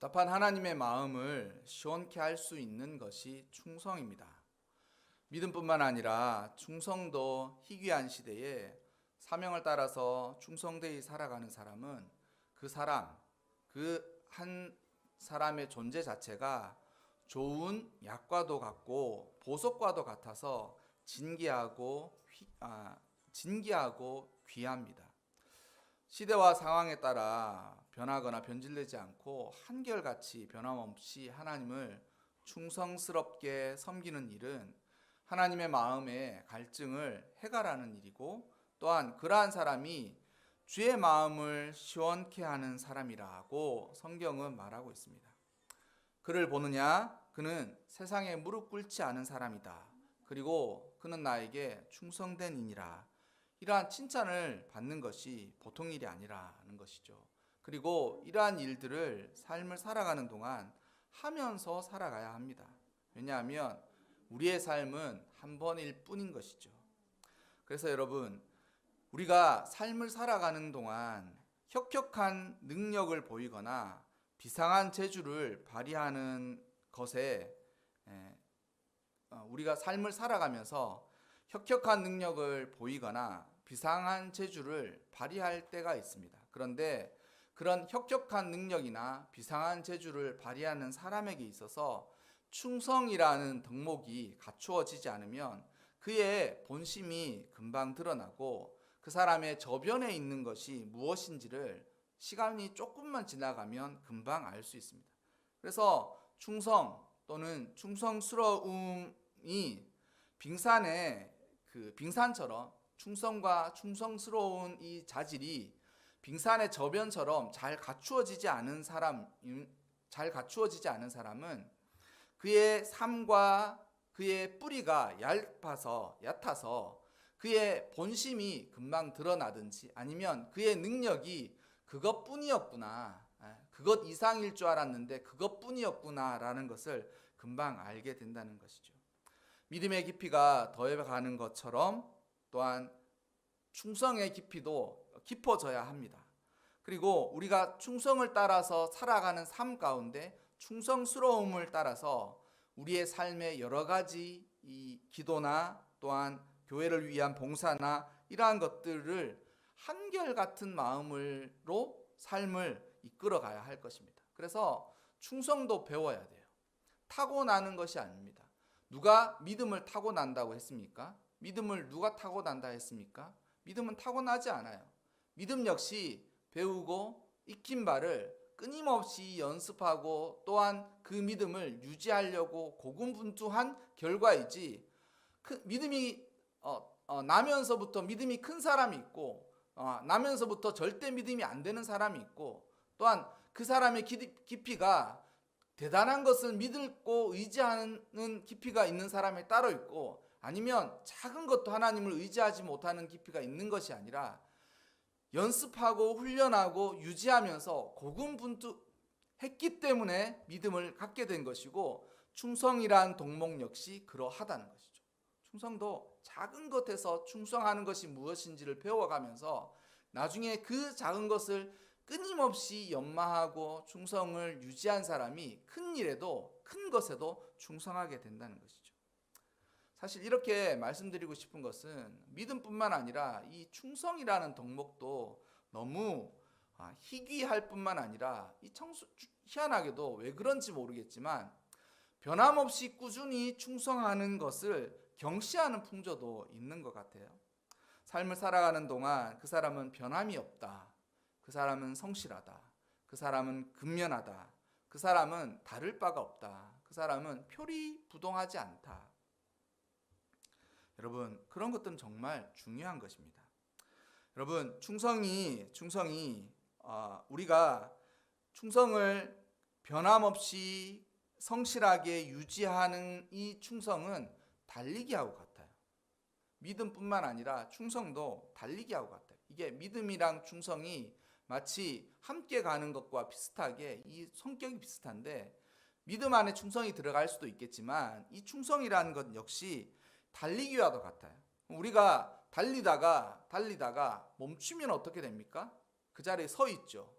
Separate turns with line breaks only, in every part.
답답한 하나님의 마음을 시원케 할 수 있는 것이 충성입니다. 믿음뿐만 아니라 충성도 희귀한 시대에 사명을 따라서 충성되이 살아가는 사람은 그 한 사람의 존재 자체가 좋은 약과도 같고 보석과도 같아서 진귀하고 귀합니다. 시대와 상황에 따라 변하거나 변질되지 않고 한결같이 변함없이 하나님을 충성스럽게 섬기는 일은 하나님의 마음의 갈증을 해결하는 일이고, 또한 그러한 사람이 주의 마음을 시원케 하는 사람이라고 성경은 말하고 있습니다. 그를 보느냐? 그는 세상에 무릎 꿇지 않은 사람이다. 그리고 그는 나에게 충성된 이니라. 이러한 칭찬을 받는 것이 보통 일이 아니라는 것이죠. 그리고 이러한 일들을 삶을 살아가는 동안 하면서 살아가야 합니다. 왜냐하면 우리의 삶은 한 번일 뿐인 것이죠. 그래서 여러분, 우리가 삶을 살아가는 동안 혁혁한 능력을 보이거나 비상한 재주를 발휘하는 것에 우리가 삶을 살아가면서 혁혁한 능력을 보이거나 비상한 재주를 발휘할 때가 있습니다. 그런데 그런 혁혁한 능력이나 비상한 재주를 발휘하는 사람에게 있어서 충성이라는 덕목이 갖추어지지 않으면 그의 본심이 금방 드러나고 그 사람의 저변에 있는 것이 무엇인지를 시간이 조금만 지나가면 금방 알 수 있습니다. 그래서 충성 또는 충성스러움이 빙산처럼 충성과 충성스러운 이 자질이 빙산의 저변처럼 잘 갖추어지지 않은 사람은 그의 삶과 그의 뿌리가 얕아서 그의 본심이 금방 드러나든지, 아니면 그의 능력이 그것뿐이었구나, 그것 이상일 줄 알았는데 그것뿐이었구나라는 것을 금방 알게 된다는 것이죠. 믿음의 깊이가 더해가는 것처럼 또한 충성의 깊이도 깊어져야 합니다. 그리고 우리가 충성을 따라서 살아가는 삶 가운데 충성스러움을 따라서 우리의 삶의 여러 가지 이 기도나 또한 교회를 위한 봉사나 이러한 것들을 한결같은 마음으로 삶을 이끌어 가야 할 것입니다. 그래서 충성도 배워야 돼요. 타고나는 것이 아닙니다. 누가 믿음을 타고난다고 했습니까? 믿음을 누가 타고난다 했습니까? 믿음은 타고나지 않아요. 믿음 역시 배우고 익힌 바를 끊임없이 연습하고 또한 그 믿음을 유지하려고 고군분투한 결과이지, 믿음이 나면서부터 믿음이 큰 사람이 있고 나면서부터 절대 믿음이 안 되는 사람이 있고, 또한 그 사람의 깊이가 대단한 것을 믿고 의지하는 깊이가 있는 사람이 따로 있고, 아니면 작은 것도 하나님을 의지하지 못하는 깊이가 있는 것이 아니라 연습하고 훈련하고 유지하면서 고군분투했기 때문에 믿음을 갖게 된 것이고, 충성이란 덕목 역시 그러하다는 것이죠. 충성도 작은 것에서 충성하는 것이 무엇인지를 배워가면서 나중에 그 작은 것을 끊임없이 연마하고 충성을 유지한 사람이 큰 일에도 큰 것에도 충성하게 된다는 것이죠. 사실 이렇게 말씀드리고 싶은 것은 믿음뿐만 아니라 이 충성이라는 덕목도 너무 희귀할 뿐만 아니라 희한하게도 왜 그런지 모르겠지만 변함없이 꾸준히 충성하는 것을 경시하는 풍조도 있는 것 같아요. 삶을 살아가는 동안 그 사람은 변함이 없다, 그 사람은 성실하다, 그 사람은 근면하다, 그 사람은 다를 바가 없다, 그 사람은 표리부동하지 않다. 여러분, 그런 것들은 정말 중요한 것입니다. 여러분, 충성이 우리가 충성을 변함없이 성실하게 유지하는 이 충성은 달리기하고 같아요. 믿음뿐만 아니라 충성도 달리기하고 같아요. 이게 믿음이랑 충성이 마치 함께 가는 것과 비슷하게 이 성격이 비슷한데, 믿음 안에 충성이 들어갈 수도 있겠지만 이 충성이라는 것 역시 달리기와도 같아요. 우리가 달리다가 멈추면 어떻게 됩니까? 그 자리에 서 있죠.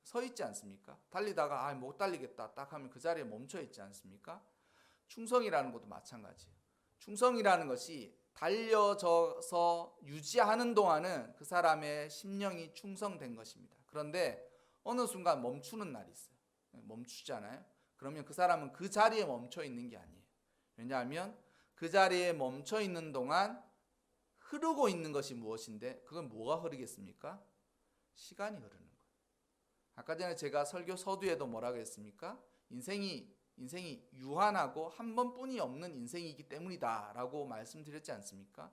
서 있지 않습니까? 달리다가 못 달리겠다 딱 하면 그 자리에 멈춰 있지 않습니까? 충성이라는 것도 마찬가지예요. 충성이라는 것이 달려져서 유지하는 동안은 그 사람의 심령이 충성된 것입니다. 그런데 어느 순간 멈추는 날이 있어요. 멈추잖아요. 그러면 그 사람은 그 자리에 멈춰 있는 게 아니에요. 왜냐하면 그 자리에 멈춰 있는 동안 흐르고 있는 것이 무엇인데, 그건 뭐가 흐르겠습니까? 시간이 흐르는 거예요. 아까 전에 제가 설교 서두에도 뭐라고 했습니까? 인생이 유한하고 한 번뿐이 없는 인생이기 때문이다 라고 말씀드렸지 않습니까?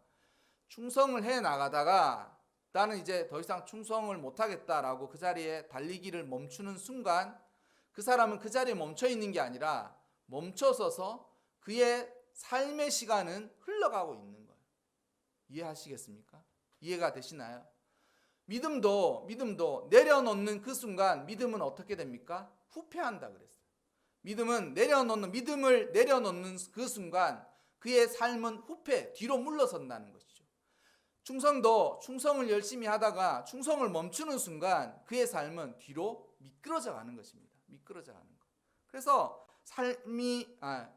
충성을 해 나가다가 나는 이제 더 이상 충성을 못하겠다라고 그 자리에 달리기를 멈추는 순간, 그 사람은 그 자리에 멈춰 있는 게 아니라 멈춰서서 그의 삶의 시간은 흘러가고 있는 거예요. 이해하시겠습니까? 이해가 되시나요? 믿음도 내려놓는 그 순간 믿음은 어떻게 됩니까? 후퇴한다 그랬어요. 믿음을 내려놓는 그 순간 그의 삶은 후퇴, 뒤로 물러선다는 것이죠. 충성도 충성을 열심히 하다가 충성을 멈추는 순간 그의 삶은 뒤로 미끄러져 가는 것입니다. 미끄러져 가는 것. 그래서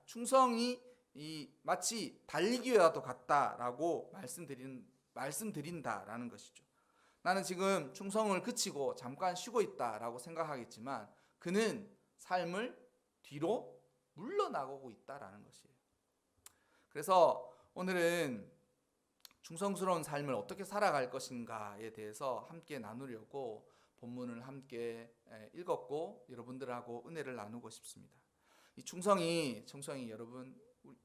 충성이 마치 달리기와도 같다라고 말씀드린다라는 것이죠. 나는 지금 충성을 그치고 잠깐 쉬고 있다라고 생각하겠지만 그는 삶을 뒤로 물러나가고 있다라는 것이에요. 그래서 오늘은 충성스러운 삶을 어떻게 살아갈 것인가에 대해서 함께 나누려고 본문을 함께 읽었고 여러분들하고 은혜를 나누고 싶습니다. 이 충성이 여러분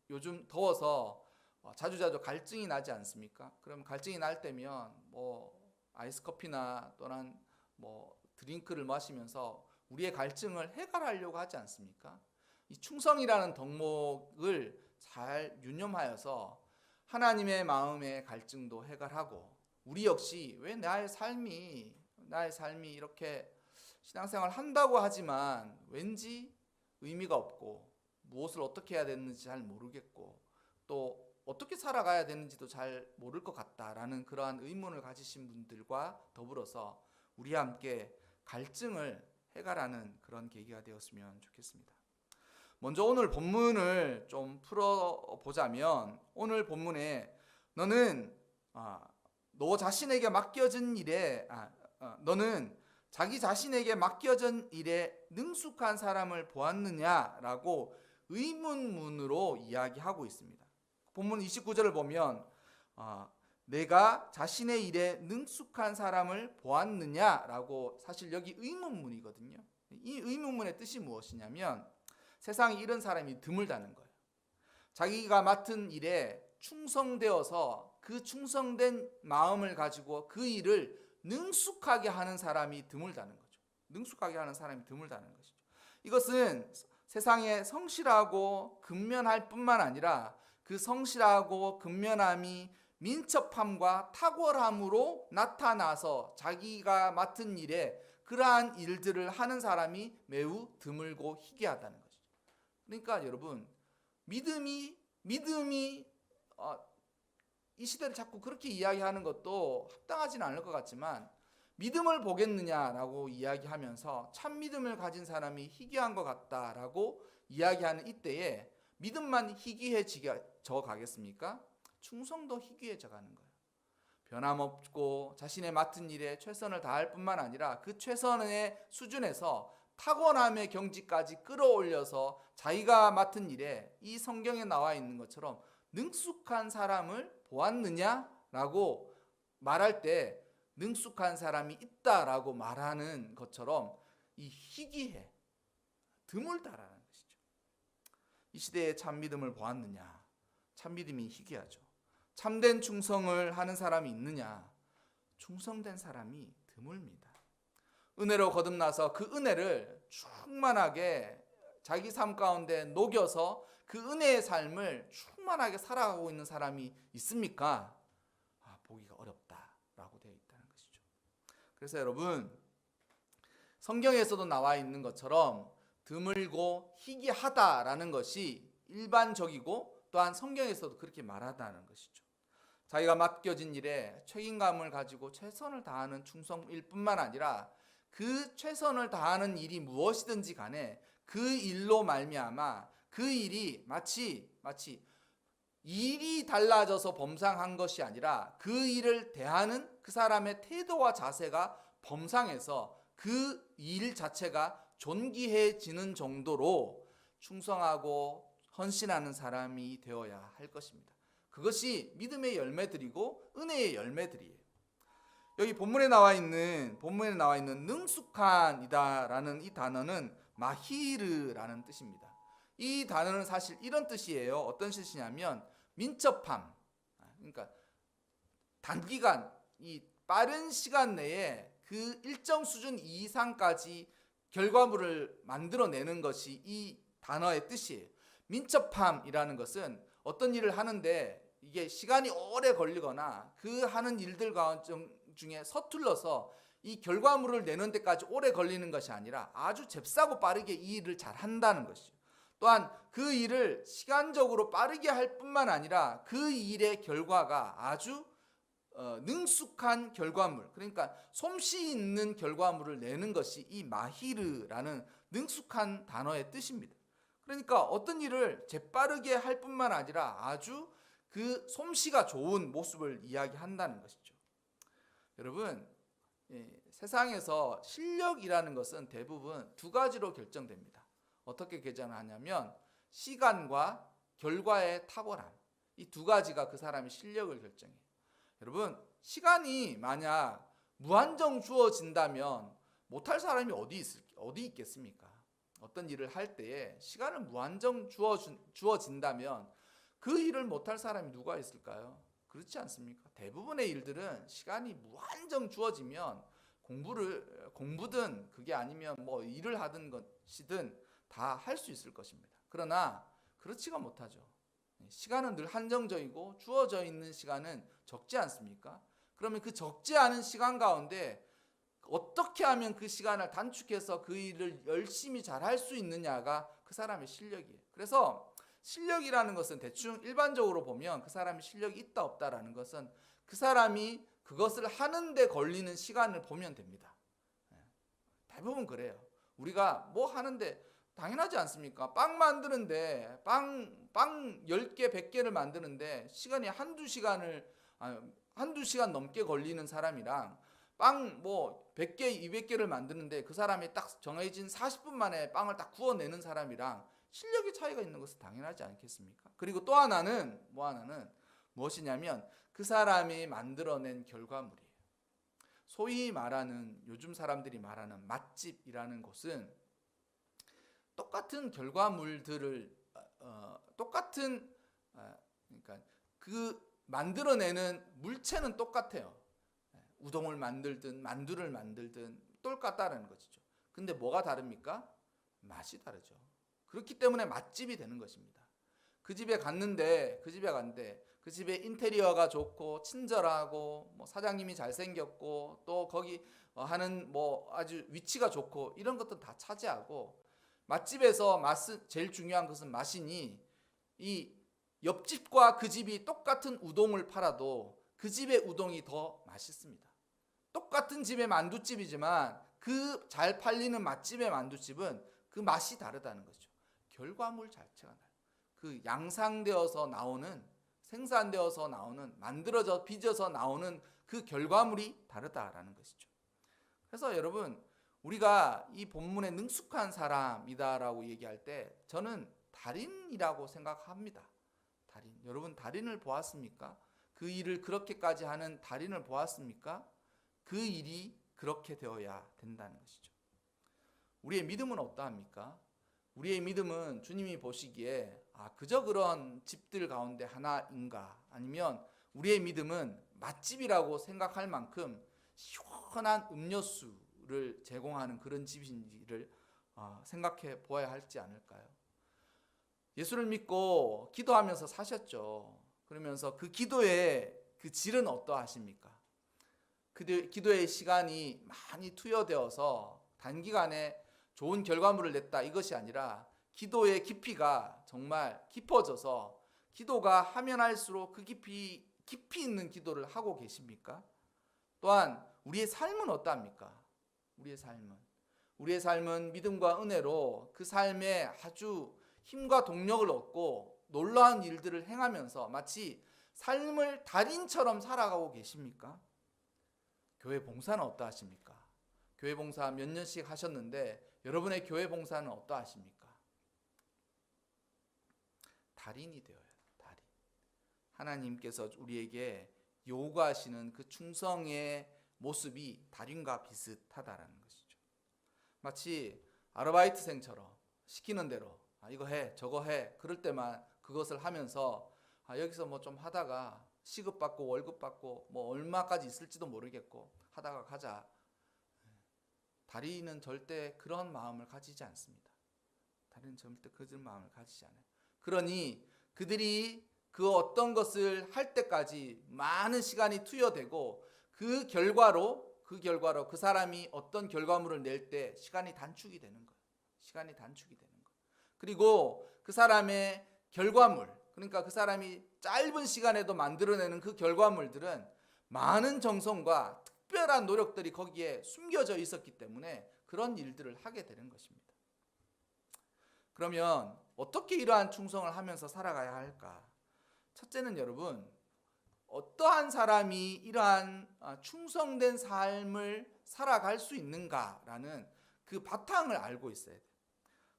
요즘 더워서 자주자주 갈증이 나지 않습니까? 그럼 갈증이 날 때면 아이스 커피나 또는 드링크를 마시면서 우리의 갈증을 해결하려고 하지 않습니까? 이 충성이라는 덕목을 잘 유념하여서 하나님의 마음의 갈증도 해결하고 우리 역시 왜 나의 삶이 이렇게 신앙생활 한다고 하지만 왠지 의미가 없고 무엇을 어떻게 해야 되는지 잘 모르겠고 또 어떻게 살아가야 되는지도 잘 모를 것 같다라는 그러한 의문을 가지신 분들과 더불어서 우리 함께 갈증을 해결하는 그런 계기가 되었으면 좋겠습니다. 먼저 오늘 본문을 좀 풀어보자면 오늘 본문에 너는 너는 자기 자신에게 맡겨진 일에 능숙한 사람을 보았느냐라고 의문문으로 이야기하고 있습니다. 본문 29절을 보면 내가 자신의 일에 능숙한 사람을 보았느냐라고 사실 여기 의문문이거든요. 이 의문문의 뜻이 무엇이냐면 세상에 이런 사람이 드물다는 거예요. 자기가 맡은 일에 충성되어서 그 충성된 마음을 가지고 그 일을 능숙하게 하는 사람이 드물다는 거죠. 능숙하게 하는 사람이 드물다는 것이죠. 이것은 세상에 성실하고 근면할 뿐만 아니라 그 성실하고 근면함이 민첩함과 탁월함으로 나타나서 자기가 맡은 일에 그러한 일들을 하는 사람이 매우 드물고 희귀하다는 것이죠. 그러니까 여러분 믿음이 이 시대를 자꾸 그렇게 이야기하는 것도 합당하지는 않을 것 같지만 믿음을 보겠느냐라고 이야기하면서 참 믿음을 가진 사람이 희귀한 것 같다라고 이야기하는 이때에 믿음만 희귀해져 가겠습니까? 충성도 희귀해져 가는 거예요. 변함없고 자신의 맡은 일에 최선을 다할 뿐만 아니라 그 최선의 수준에서 탁월함의 경지까지 끌어올려서 자기가 맡은 일에 이 성경에 나와 있는 것처럼 능숙한 사람을 보았느냐라고 말할 때 능숙한 사람이 있다라고 말하는 것처럼 이 희귀해, 드물다라는 것이죠. 이 시대에 참 믿음을 보았느냐? 참 믿음이 희귀하죠. 참된 충성을 하는 사람이 있느냐? 충성된 사람이 드뭅니다. 은혜로 거듭나서 그 은혜를 충만하게 자기 삶 가운데 녹여서 그 은혜의 삶을 충만하게 살아가고 있는 사람이 있습니까? 보기가 어렵다라고 되어 있다는 것이죠. 그래서 여러분 성경에서도 나와 있는 것처럼 드물고 희귀하다라는 것이 일반적이고 또한 성경에서도 그렇게 말하다는 것이죠. 자기가 맡겨진 일에 책임감을 가지고 최선을 다하는 충성일 뿐만 아니라 그 최선을 다하는 일이 무엇이든지 간에 그 일로 말미암아 그 일이 마치 일이 달라져서 범상한 것이 아니라 그 일을 대하는 그 사람의 태도와 자세가 범상해서 그 일 자체가 존귀해지는 정도로 충성하고 헌신하는 사람이 되어야 할 것입니다. 그것이 믿음의 열매들이고 은혜의 열매들이에요. 여기 본문에 나와 있는 능숙한이다라는 이 단어는 마히르라는 뜻입니다. 이 단어는 사실 이런 뜻이에요. 어떤 뜻이냐면 민첩함. 그러니까 단기간 이 빠른 시간 내에 그 일정 수준 이상까지 결과물을 만들어내는 것이 이 단어의 뜻이에요. 민첩함이라는 것은 어떤 일을 하는데 이게 시간이 오래 걸리거나 그 하는 일들 중에 서툴러서 이 결과물을 내는 데까지 오래 걸리는 것이 아니라 아주 잽싸고 빠르게 이 일을 잘 한다는 것이죠. 또한 그 일을 시간적으로 빠르게 할 뿐만 아니라 그 일의 결과가 아주 능숙한 결과물, 그러니까 솜씨 있는 결과물을 내는 것이 이 마히르라는 능숙한 단어의 뜻입니다. 그러니까 어떤 일을 재빠르게 할 뿐만 아니라 아주 그 솜씨가 좋은 모습을 이야기한다는 것이죠. 여러분, 세상에서 실력이라는 것은 대부분 두 가지로 결정됩니다. 어떻게 결정하냐면 시간과 결과의 탁월함, 이 두 가지가 그 사람의 실력을 결정해요. 여러분, 시간이 만약 무한정 주어진다면 못할 사람이 어디 있겠습니까? 어떤 일을 할 때에 시간을 무한정 주어진다면 그 일을 못할 사람이 누가 있을까요? 그렇지 않습니까? 대부분의 일들은 시간이 무한정 주어지면 공부든 그게 아니면 뭐 일을 하든 것이든 다 할 수 있을 것입니다. 그러나 그렇지가 못하죠. 시간은 늘 한정적이고 주어져 있는 시간은 적지 않습니까? 그러면 그 적지 않은 시간 가운데 어떻게 하면 그 시간을 단축해서 그 일을 열심히 잘 할 수 있느냐가 그 사람의 실력이에요. 그래서 실력이라는 것은 대충 일반적으로 보면 그 사람이 실력이 있다 없다라는 것은 그 사람이 그것을 하는데 걸리는 시간을 보면 됩니다. 대부분 그래요. 우리가 뭐 하는데 당연하지 않습니까? 빵 만드는데 빵 10개, 100개를 만드는데 시간이 한두 시간 넘게 걸리는 사람이랑 빵 뭐 100개, 200개를 만드는데 그 사람이 딱 정해진 40분 만에 빵을 딱 구워내는 사람이랑 실력의 차이가 있는 것은 당연하지 않겠습니까? 그리고 또 하나는 무엇이냐면 그 사람이 만들어낸 결과물이에요. 소위 말하는 요즘 사람들이 말하는 맛집이라는 곳은 똑같은 결과물들을 그러니까 그 만들어내는 물체는 똑같아요. 우동을 만들든 만두를 만들든 똑같다는 것이죠. 근데 뭐가 다릅니까? 맛이 다르죠. 그렇기 때문에 맛집이 되는 것입니다. 그 집에 갔는데 그 집에 인테리어가 좋고 친절하고 뭐 사장님이 잘생겼고 또 거기 하는 뭐 아주 위치가 좋고 이런 것들 다 차지하고 맛집에서 제일 중요한 것은 맛이니 이 옆집과 그 집이 똑같은 우동을 팔아도 그 집의 우동이 더 맛있습니다. 똑같은 집의 만두집이지만 그 잘 팔리는 맛집의 만두집은 그 맛이 다르다는 거죠. 결과물 자체가 달라요. 그 양상되어서 나오는 생산되어서 나오는 만들어져 빚어서 나오는 그 결과물이 다르다라는 것이죠. 그래서 여러분 우리가 이 본문에 능숙한 사람이다라고 얘기할 때 저는 달인이라고 생각합니다. 달인. 여러분 달인을 보았습니까? 그 일을 그렇게까지 하는 달인을 보았습니까? 그 일이 그렇게 되어야 된다는 것이죠. 우리의 믿음은 어떠합니까? 우리의 믿음은 주님이 보시기에 그저 그런 집들 가운데 하나인가? 아니면 우리의 믿음은 맛집이라고 생각할 만큼 시원한 음료수를 제공하는 그런 집인지를 생각해 보아야 할지 않을까요? 예수를 믿고 기도하면서 사셨죠. 그러면서 그 기도의 그 질은 어떠하십니까? 그 기도의 시간이 많이 투여되어서 단기간에 좋은 결과물을 냈다 이것이 아니라 기도의 깊이가 정말 깊어져서 기도가 하면 할수록 그 깊이 있는 기도를 하고 계십니까? 또한 우리의 삶은 어떠합니까? 우리의 삶은 믿음과 은혜로 그 삶에 아주 힘과 동력을 얻고 놀라운 일들을 행하면서 마치 삶을 달인처럼 살아가고 계십니까? 교회 봉사는 어떠하십니까? 교회 봉사 몇 년씩 하셨는데 여러분의 교회 봉사는 어떠하십니까? 달인이 되어야 돼요. 달인. 하나님께서 우리에게 요구하시는 그 충성의 모습이 달인과 비슷하다라는 것이죠. 마치 아르바이트생처럼 시키는 대로 이거 해 저거 해 그럴 때만 그것을 하면서 여기서 뭐 좀 하다가 시급받고 월급받고 뭐 얼마까지 있을지도 모르겠고 하다가 가자. 달인은 절대 그런 마음을 가지지 않습니다. 달인은 절대 그런 마음을 가지지 않아요. 그러니 그들이 그 어떤 것을 할 때까지 많은 시간이 투여되고 그 결과로 그 사람이 어떤 결과물을 낼 때 시간이 단축이 되는 거예요. 시간이 단축이 되는 거예요. 그리고 그 사람의 결과물, 그러니까 그 사람이 짧은 시간에도 만들어내는 그 결과물들은 많은 정성과 특별한 노력들이 거기에 숨겨져 있었기 때문에 그런 일들을 하게 되는 것입니다. 그러면 어떻게 이러한 충성을 하면서 살아가야 할까? 첫째는 여러분, 어떠한 사람이 이러한 충성된 삶을 살아갈 수 있는가라는 그 바탕을 알고 있어야 돼요.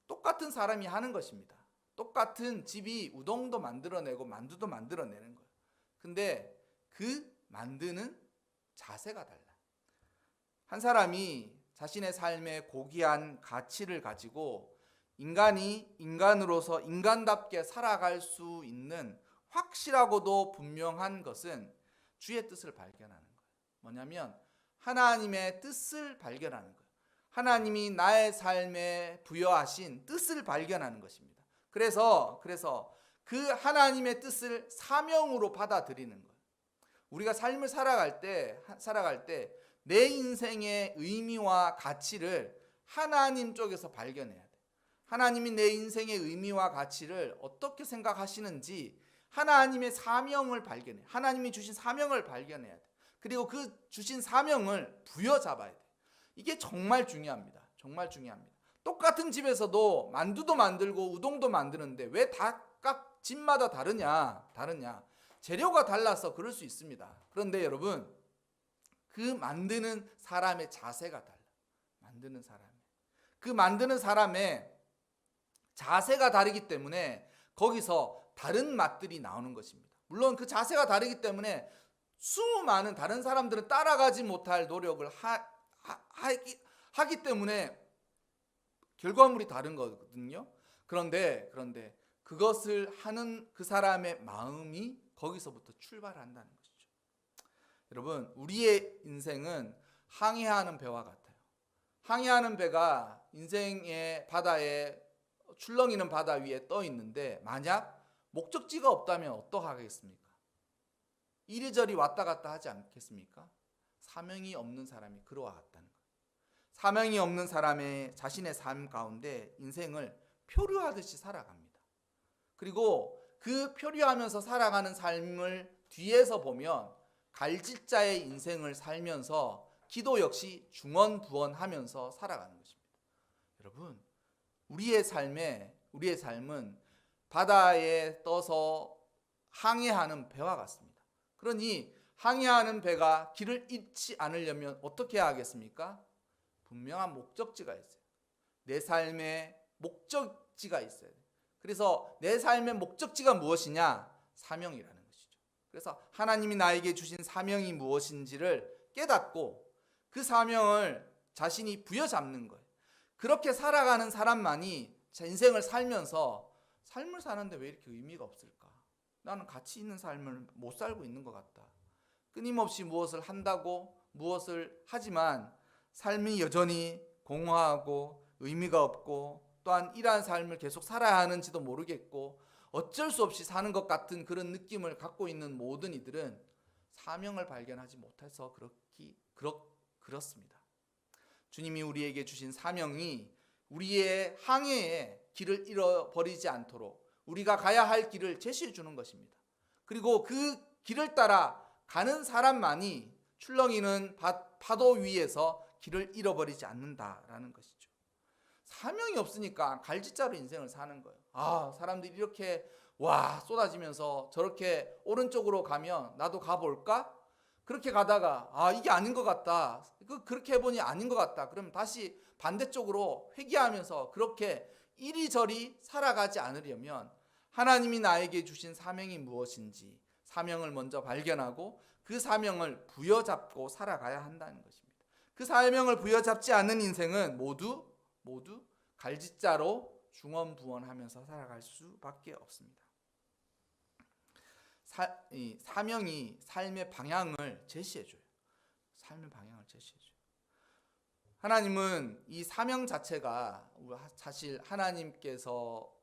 똑같은 사람이 하는 것입니다. 똑같은 집이 우동도 만들어내고 만두도 만들어내는 거예요. 근데 그 만드는 자세가 달라. 한 사람이 자신의 삶에 고귀한 가치를 가지고 인간이 인간으로서 인간답게 살아갈 수 있는 확실하고도 분명한 것은 주의 뜻을 발견하는 거예요. 뭐냐면 하나님의 뜻을 발견하는 거예요. 하나님이 나의 삶에 부여하신 뜻을 발견하는 것입니다. 그래서 그 하나님의 뜻을 사명으로 받아들이는 거예요. 우리가 삶을 살아갈 때 내 인생의 의미와 가치를 하나님 쪽에서 발견해야 돼. 하나님이 내 인생의 의미와 가치를 어떻게 생각하시는지 하나님의 사명을 발견해. 하나님이 주신 사명을 발견해야 돼. 그리고 그 주신 사명을 부여잡아야 돼. 이게 정말 중요합니다. 정말 중요합니다. 똑같은 집에서도 만두도 만들고 우동도 만드는데 왜 각 집마다 다르냐? 재료가 달라서 그럴 수 있습니다. 그런데 여러분, 그 만드는 사람의 자세가 달라. 그 만드는 사람의 자세가 다르기 때문에 거기서 다른 맛들이 나오는 것입니다. 물론 그 자세가 다르기 때문에 수많은 다른 사람들은 따라가지 못할 노력을 하기 때문에 결과물이 다른 거거든요. 그런데 그것을 하는 그 사람의 마음이 거기서부터 출발한다는 것이죠. 여러분, 우리의 인생은 항해하는 배와 같아요. 항해하는 배가 인생의 바다에 출렁이는 바다 위에 떠 있는데 만약 목적지가 없다면 어떡하겠습니까? 이리저리 왔다 갔다 하지 않겠습니까? 사명이 없는 사람이 그와 같다는 거예요. 사명이 없는 사람의 자신의 삶 가운데 인생을 표류하듯이 살아갑니다. 그리고 그 표류하면서 살아가는 삶을 뒤에서 보면 갈짓자의 인생을 살면서 기도 역시 중언부언하면서 살아가는 것입니다. 여러분, 우리의 삶은 바다에 떠서 항해하는 배와 같습니다. 그러니 항해하는 배가 길을 잃지 않으려면 어떻게 해야 하겠습니까? 분명한 목적지가 있어요. 내 삶의 목적지가 있어야 돼요. 그래서 내 삶의 목적지가 무엇이냐? 사명이라는 것이죠. 그래서 하나님이 나에게 주신 사명이 무엇인지를 깨닫고 그 사명을 자신이 부여잡는 거예요. 그렇게 살아가는 사람만이 인생을 살면서 삶을 사는데 왜 이렇게 의미가 없을까? 나는 가치 있는 삶을 못 살고 있는 것 같다. 끊임없이 무엇을 한다고 무엇을 하지만 삶이 여전히 공허하고 의미가 없고 또한 이러한 삶을 계속 살아야 하는지도 모르겠고 어쩔 수 없이 사는 것 같은 그런 느낌을 갖고 있는 모든 이들은 사명을 발견하지 못해서 그렇습니다. 주님이 우리에게 주신 사명이 우리의 항해에 길을 잃어버리지 않도록 우리가 가야 할 길을 제시해 주는 것입니다. 그리고 그 길을 따라 가는 사람만이 출렁이는 파도 위에서 길을 잃어버리지 않는다라는 것이죠. 사명이 없으니까 갈짓자로 인생을 사는 거예요. 사람들이 이렇게 쏟아지면서 저렇게 오른쪽으로 가면 나도 가볼까? 그렇게 가다가 이게 아닌 것 같다. 그렇게 해보니 아닌 것 같다. 그럼 다시 반대쪽으로 회귀하면서 그렇게 이리저리 살아가지 않으려면 하나님이 나에게 주신 사명이 무엇인지 사명을 먼저 발견하고 그 사명을 부여잡고 살아가야 한다는 것입니다. 그 사명을 부여잡지 않은 인생은 모두 갈짓자로 중언부언하면서 살아갈 수밖에 없습니다. 사명이 삶의 방향을 제시해줘요. 삶의 방향을 제시해줘요. 하나님은 이 사명 자체가 사실 하나님께서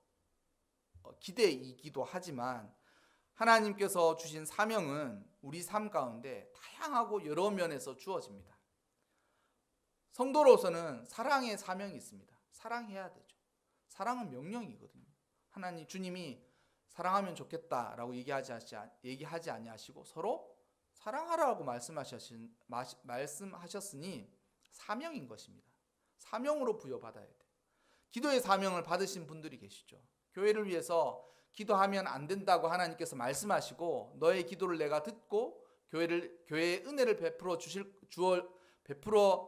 기대이기도 하지만 하나님께서 주신 사명은 우리 삶 가운데 다양하고 여러 면에서 주어집니다. 성도로서는 사랑의 사명이 있습니다. 사랑해야 되죠. 사랑은 명령이거든요. 주님이 사랑하면 좋겠다라고 얘기하지 아니하시고 서로 사랑하라고 말씀하셨으니 사명인 것입니다. 사명으로 부여받아야 돼요. 기도의 사명을 받으신 분들이 계시죠. 교회를 위해서 기도하면 안 된다고 하나님께서 말씀하시고 너의 기도를 내가 듣고 교회에 은혜를 베풀어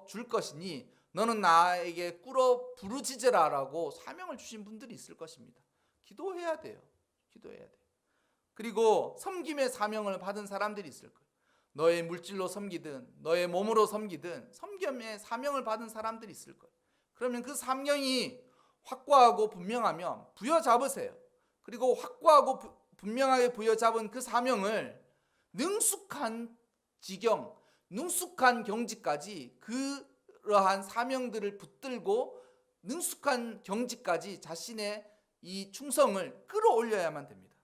줄 것이니 너는 나에게 꿇어 부르짖으라라고 사명을 주신 분들이 있을 것입니다. 기도해야 돼요. 그리고 섬김의 사명을 받은 사람들이 있을 거예요. 너의 물질로 섬기든 너의 몸으로 섬기든 섬김의 사명을 받은 사람들이 있을 거예요. 그러면 그 사명이 확고하고 분명하면 부여잡으세요. 그리고 확고하고 분명하게 부여잡은 그 사명을 능숙한 지경, 능숙한 경지까지 그러한 사명들을 붙들고 능숙한 경지까지 자신의 이 충성을 끌어올려야만 됩니다.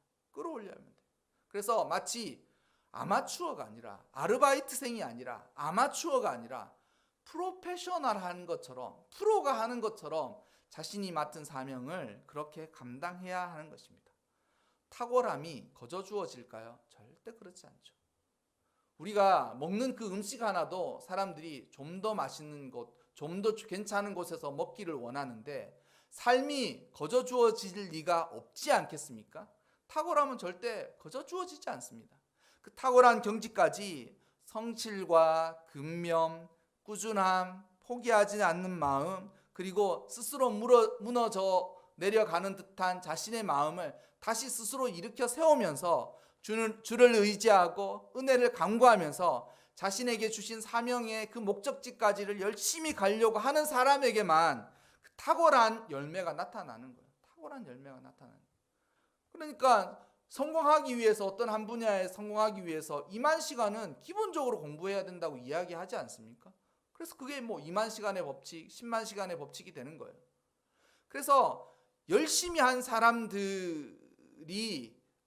그래서 마치 아마추어가 아니라 아르바이트생이 아니라 아마추어가 아니라 프로페셔널한 것처럼 프로가 하는 것처럼 자신이 맡은 사명을 그렇게 감당해야 하는 것입니다. 탁월함이 거저 주어질까요? 절대 그렇지 않죠. 우리가 먹는 그 음식 하나도 사람들이 좀 더 맛있는 곳, 좀 더 괜찮은 곳에서 먹기를 원하는데 삶이 거저 주어질 리가 없지 않겠습니까? 탁월함은 절대 거저 주어지지 않습니다. 그 탁월한 경지까지 성실과 근면, 꾸준함, 포기하지 않는 마음, 그리고 스스로 무너져 내려가는 듯한 자신의 마음을 다시 스스로 일으켜 세우면서 주를 의지하고 은혜를 간구하면서 자신에게 주신 사명의 그 목적지까지를 열심히 가려고 하는 사람에게만 그 탁월한 열매가 나타나는 거예요. 그러니까 성공하기 위해서 어떤 한 분야에 성공하기 위해서 2만 시간은 기본적으로 공부해야 된다고 이야기하지 않습니까? 그래서 그게 2만 시간의 법칙, 10만 시간의 법칙이 되는 거예요. 그래서 열심히 한 사람들이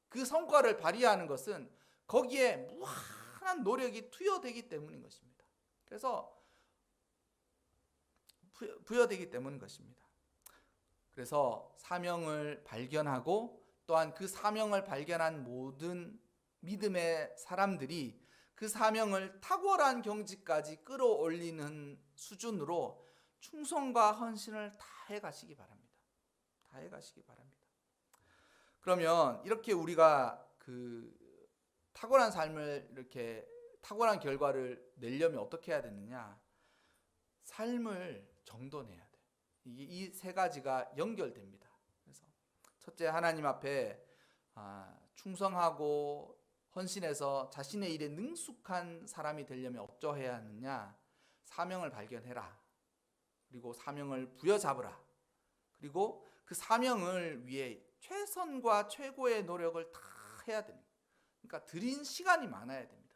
그 성과를 발휘하는 것은 거기에 무한한 노력이 투여되기 때문인 것입니다. 그래서 부여되기 때문인 것입니다. 그래서 사명을 발견하고 또한 그 사명을 발견한 모든 믿음의 사람들이 그 사명을 탁월한 경지까지 끌어올리는 수준으로 충성과 헌신을 다해 가시기 바랍니다. 그러면 이렇게 우리가 그 탁월한 삶을 이렇게 탁월한 결과를 내려면 어떻게 해야 되느냐? 삶을 정돈해야 돼. 이 세 가지가 연결됩니다. 그래서 첫째, 하나님 앞에 충성하고 헌신해서 자신의 일에 능숙한 사람이 되려면 어쩌해야 하느냐? 사명을 발견해라. 그리고 사명을 부여잡으라. 그리고 그 사명을 위해 최선과 최고의 노력을 다 해야 됩니다. 그러니까 드린 시간이 많아야 됩니다.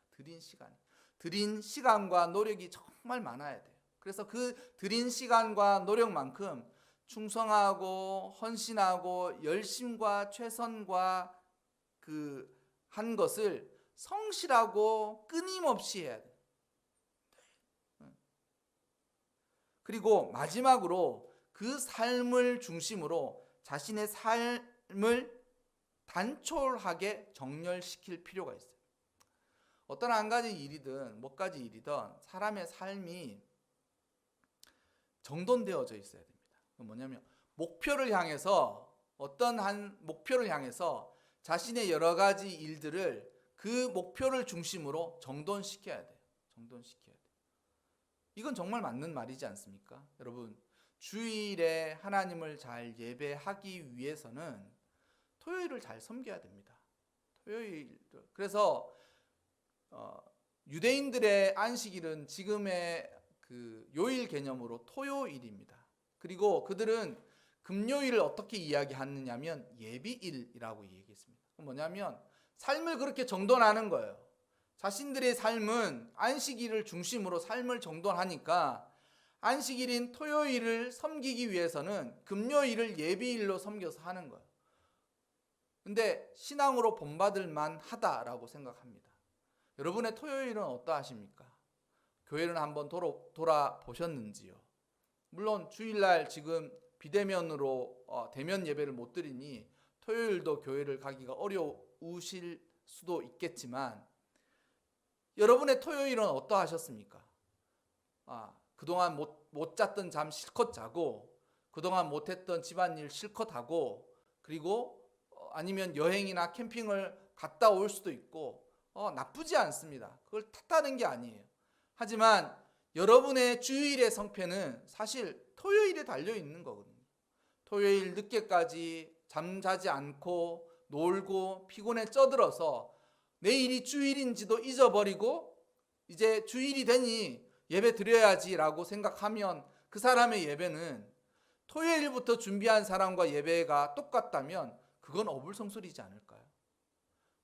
드린 시간과 노력이 정말 많아야 돼요. 그래서 그 드린 시간과 노력만큼 충성하고 헌신하고 열심과 최선과 그 한 것을 성실하고 끊임없이 해야 돼요. 그리고 마지막으로 그 삶을 중심으로 자신의 삶을 단촐하게 정렬시킬 필요가 있어요. 어떤 한 가지 일이든 몇 가지 일이든 사람의 삶이 정돈되어져 있어야 됩니다. 그건 뭐냐면 목표를 향해서 어떤 한 목표를 향해서 자신의 여러 가지 일들을 그 목표를 중심으로 정돈시켜야 돼요. 정돈시켜야 돼요. 이건 정말 맞는 말이지 않습니까? 여러분, 주일에 하나님을 잘 예배하기 위해서는 토요일을 잘 섬겨야 됩니다. 토요일. 그래서 유대인들의 안식일은 지금의 그 요일 개념으로 토요일입니다. 그리고 그들은 금요일을 어떻게 이야기하느냐면 예비일이라고 얘기했습니다. 뭐냐면 삶을 그렇게 정돈하는 거예요. 자신들의 삶은 안식일을 중심으로 삶을 정돈하니까 안식일인 토요일을 섬기기 위해서는 금요일을 예비일로 섬겨서 하는 거예요. 근데 신앙으로 본받을 만하다라고 생각합니다. 여러분의 토요일은 어떠하십니까? 교회를 한번 돌아보셨는지요? 물론 주일날 지금 비대면으로 대면 예배를 못 드리니 토요일도 교회를 가기가 어려우실 수도 있겠지만 여러분의 토요일은 어떠하셨습니까? 그동안 못 잤던 잠 실컷 자고 그동안 못했던 집안일 실컷 하고 그리고 아니면 여행이나 캠핑을 갔다 올 수도 있고 나쁘지 않습니다. 그걸 탓하는 게 아니에요. 하지만 여러분의 주일의 성패는 사실 토요일에 달려 있는 거거든요. 토요일 늦게까지 잠자지 않고 놀고 피곤에 쪄들어서 내일이 주일인지도 잊어버리고 이제 주일이 되니 예배 드려야지라고 생각하면 그 사람의 예배는 토요일부터 준비한 사람과 예배가 똑같다면 그건 어불성설이지 않을까요?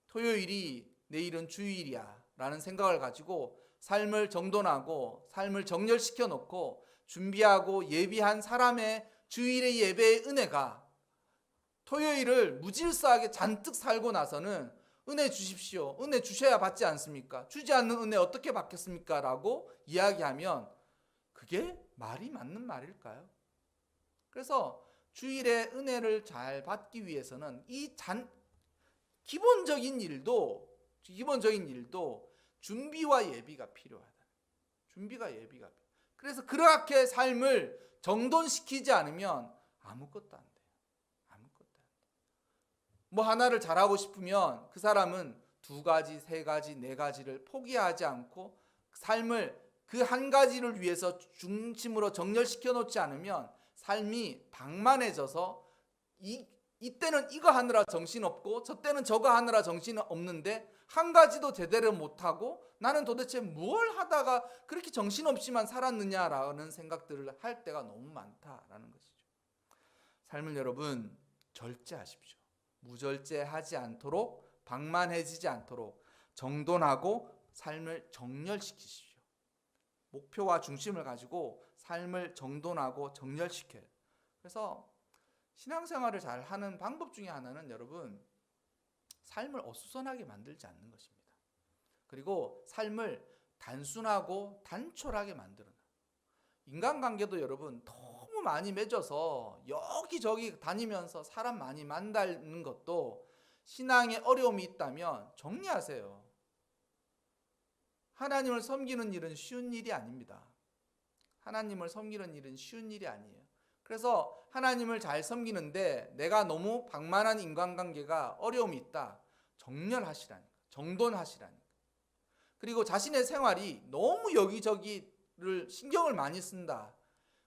토요일이 내일은 주일이야 라는 생각을 가지고 삶을 정돈하고 삶을 정렬시켜 놓고 준비하고 예비한 사람의 주일의 예배의 은혜가 토요일을 무질서하게 잔뜩 살고 나서는 은혜 주십시오. 은혜 주셔야 받지 않습니까? 주지 않는 은혜 어떻게 받겠습니까? 라고 이야기하면 그게 말이 맞는 말일까요? 그래서 주일의 은혜를 잘 받기 위해서는 이 기본적인 일도 준비와 예비가 필요하다. 준비가 예비가. 그래서 그렇게 삶을 정돈시키지 않으면 아무것도 안 돼요. 아무것도 안 돼요. 뭐 하나를 잘하고 싶으면 그 사람은 2가지, 3가지, 4가지를 포기하지 않고 삶을 그 한 가지를 위해서 중심으로 정렬시켜 놓지 않으면 삶이 방만해져서 이때는 이거 하느라 정신없고 저 때는 저거 하느라 정신 없는데 한 가지도 제대로 못하고 나는 도대체 뭘 하다가 그렇게 정신없이만 살았느냐라는 생각들을 할 때가 너무 많다라는 것이죠. 삶을 여러분 절제하십시오. 무절제하지 않도록 방만해지지 않도록 정돈하고 삶을 정렬시키십시오. 목표와 중심을 가지고 삶을 정돈하고 정렬시켜요. 그래서 신앙생활을 잘 하는 방법 중에 하나는 여러분 삶을 어수선하게 만들지 않는 것입니다. 그리고 삶을 단순하고 단촐하게 만들어놔요. 인간관계도 여러분 너무 많이 맺어서 여기저기 다니면서 사람 많이 만나는 것도 신앙에 어려움이 있다면 정리하세요. 하나님을 섬기는 일은 쉬운 일이 아닙니다. 하나님을 섬기는 일은 쉬운 일이 아니에요. 그래서 하나님을 잘 섬기는데 내가 너무 방만한 인간관계가 어려움이 있다. 정렬하시라니까. 정돈하시라니까. 그리고 자신의 생활이 너무 여기저기를 신경을 많이 쓴다.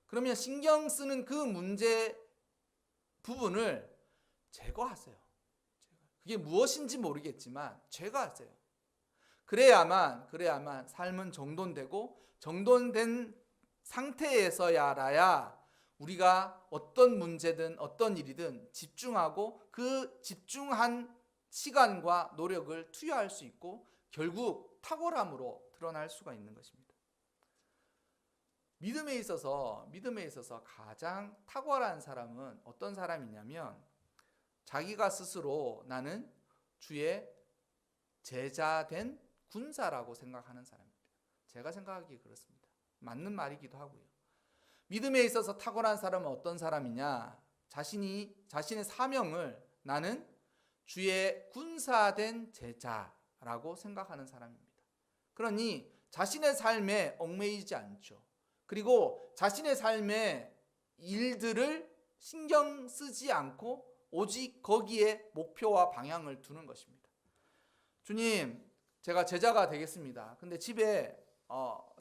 그러면 신경 쓰는 그 문제 부분을 제거하세요. 그게 무엇인지 모르겠지만 제거하세요. 그래야만 삶은 정돈되고 정돈된 상태에서야라야 우리가 어떤 문제든 어떤 일이든 집중하고 그 집중한 시간과 노력을 투여할 수 있고 결국 탁월함으로 드러날 수가 있는 것입니다. 믿음에 있어서 가장 탁월한 사람은 어떤 사람이냐면 자기가 스스로 나는 주의 제자된 군사라고 생각하는 사람입니다. 제가 생각하기에 그렇습니다. 맞는 말이기도 하고요. 믿음에 있어서 탁월한 사람은 어떤 사람이냐? 자신의 사명을 나는 주의 군사된 제자라고 생각하는 사람입니다. 그러니 자신의 삶에 얽매이지 않죠. 그리고 자신의 삶의 일들을 신경 쓰지 않고 오직 거기에 목표와 방향을 두는 것입니다. 주님, 제가 제자가 되겠습니다. 근데 집에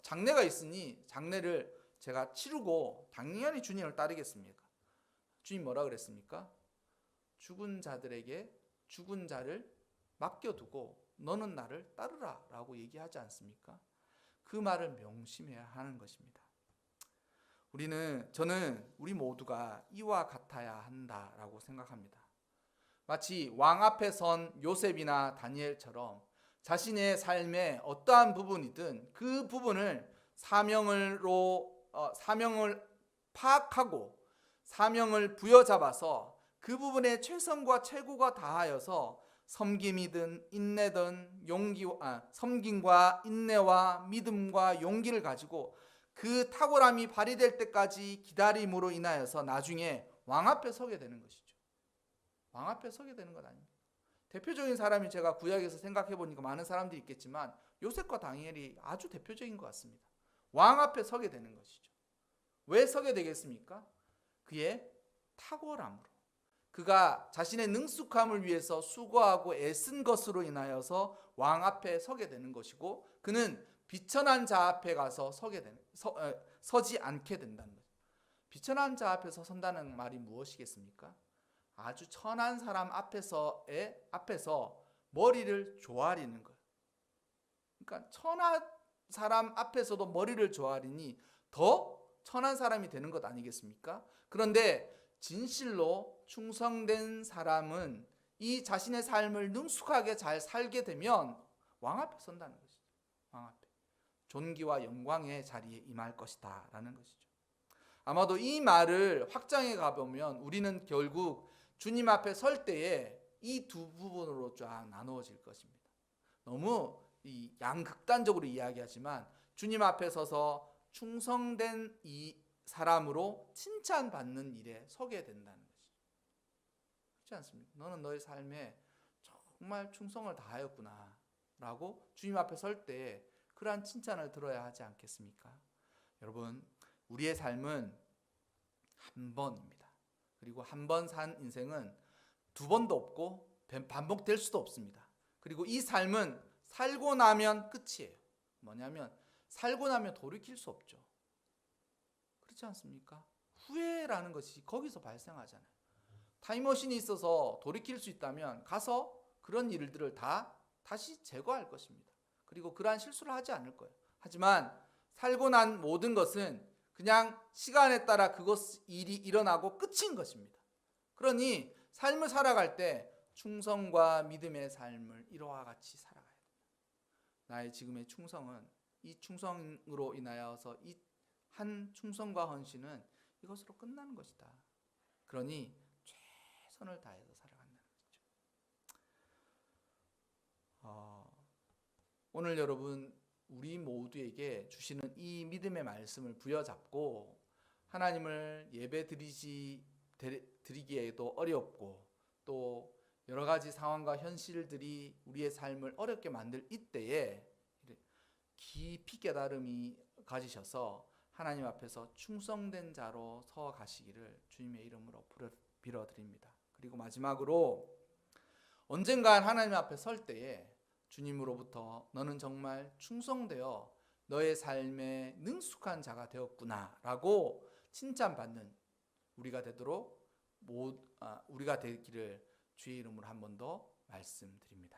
장례가 있으니 장례를 제가 치르고 당연히 주님을 따르겠습니까? 주님 뭐라 그랬습니까? 죽은 자들에게 죽은 자를 맡겨두고 너는 나를 따르라 라고 얘기하지 않습니까? 그 말을 명심해야 하는 것입니다. 저는 우리 모두가 이와 같아야 한다라고 생각합니다. 마치 왕 앞에 선 요셉이나 다니엘처럼 자신의 삶의 어떠한 부분이든 그 부분을 사명을 파악하고 사명을 부여잡아서 그 부분에 최선과 최고가 다하여서 섬김과 인내와 믿음과 용기를 가지고 그 탁월함이 발휘될 때까지 기다림으로 인하여서 나중에 왕 앞에 서게 되는 것이죠. 왕 앞에 서게 되는 것 아닙니까? 대표적인 사람이 제가 구약에서 생각해 보니까 많은 사람들이 있겠지만 요셉과 다니엘이 아주 대표적인 것 같습니다. 왕 앞에 서게 되는 것이죠. 왜 서게 되겠습니까? 그의 탁월함으로, 그가 자신의 능숙함을 위해서 수고하고 애쓴 것으로 인하여서 왕 앞에 서게 되는 것이고, 그는 비천한 자 앞에 가서 서지 않게 된다는 거죠. 비천한 자 앞에서 선다는 말이 무엇이겠습니까? 아주 천한 사람 앞에서 머리를 조아리는 거예요. 그러니까 천한 사람 앞에서도 머리를 조아리니 더 천한 사람이 되는 것 아니겠습니까? 그런데 진실로 충성된 사람은 이 자신의 삶을 능숙하게 잘 살게 되면 왕 앞에 선다는 것이죠. 왕 앞에 존귀와 영광의 자리에 임할 것이다 라는 것이죠. 아마도 이 말을 확장해 가보면 우리는 결국 주님 앞에 설 때에 이 두 부분으로 쫙 나누어질 것입니다. 너무 이 양극단적으로 이야기하지만 주님 앞에 서서 충성된 이 사람으로 칭찬받는 일에 서게 된다는 것이죠. 그렇지 않습니까? 너는 너의 삶에 정말 충성을 다하였구나 라고 주님 앞에 설 때 그러한 칭찬을 들어야 하지 않겠습니까? 여러분, 우리의 삶은 한 번입니다. 그리고 한 번 산 인생은 두 번도 없고 반복될 수도 없습니다. 그리고 이 삶은 살고 나면 끝이에요. 뭐냐면 살고 나면 돌이킬 수 없죠. 그렇지 않습니까? 후회라는 것이 거기서 발생하잖아요. 타임머신이 있어서 돌이킬 수 있다면 가서 그런 일들을 다 다시 제거할 것입니다. 그리고 그러한 실수를 하지 않을 거예요. 하지만 살고 난 모든 것은 그냥 시간에 따라 일이 일어나고 끝인 것입니다. 그러니 삶을 살아갈 때 충성과 믿음의 삶을 이와 같이 살아가야 됩니다. 나의 지금의 충성은 이 충성으로 인하여서 이 한 충성과 헌신은 이것으로 끝나는 것이다. 그러니 최선을 다해서 살아간다는 것이죠. 오늘 여러분, 우리 모두에게 주시는 이 믿음의 말씀을 부여잡고 하나님을 예배 드리기에도 어렵고 또 여러 가지 상황과 현실들이 우리의 삶을 어렵게 만들 이때에 깊이 깨달음이 가지셔서 하나님 앞에서 충성된 자로 서 가시기를 주님의 이름으로 빌어드립니다. 그리고 마지막으로 언젠간 하나님 앞에 설 때에 주님으로부터 너는 정말 충성되어 너의 삶에 능숙한 자가 되었구나 라고 칭찬받는 우리가 되기를 주의 이름으로 한 번 더 말씀드립니다.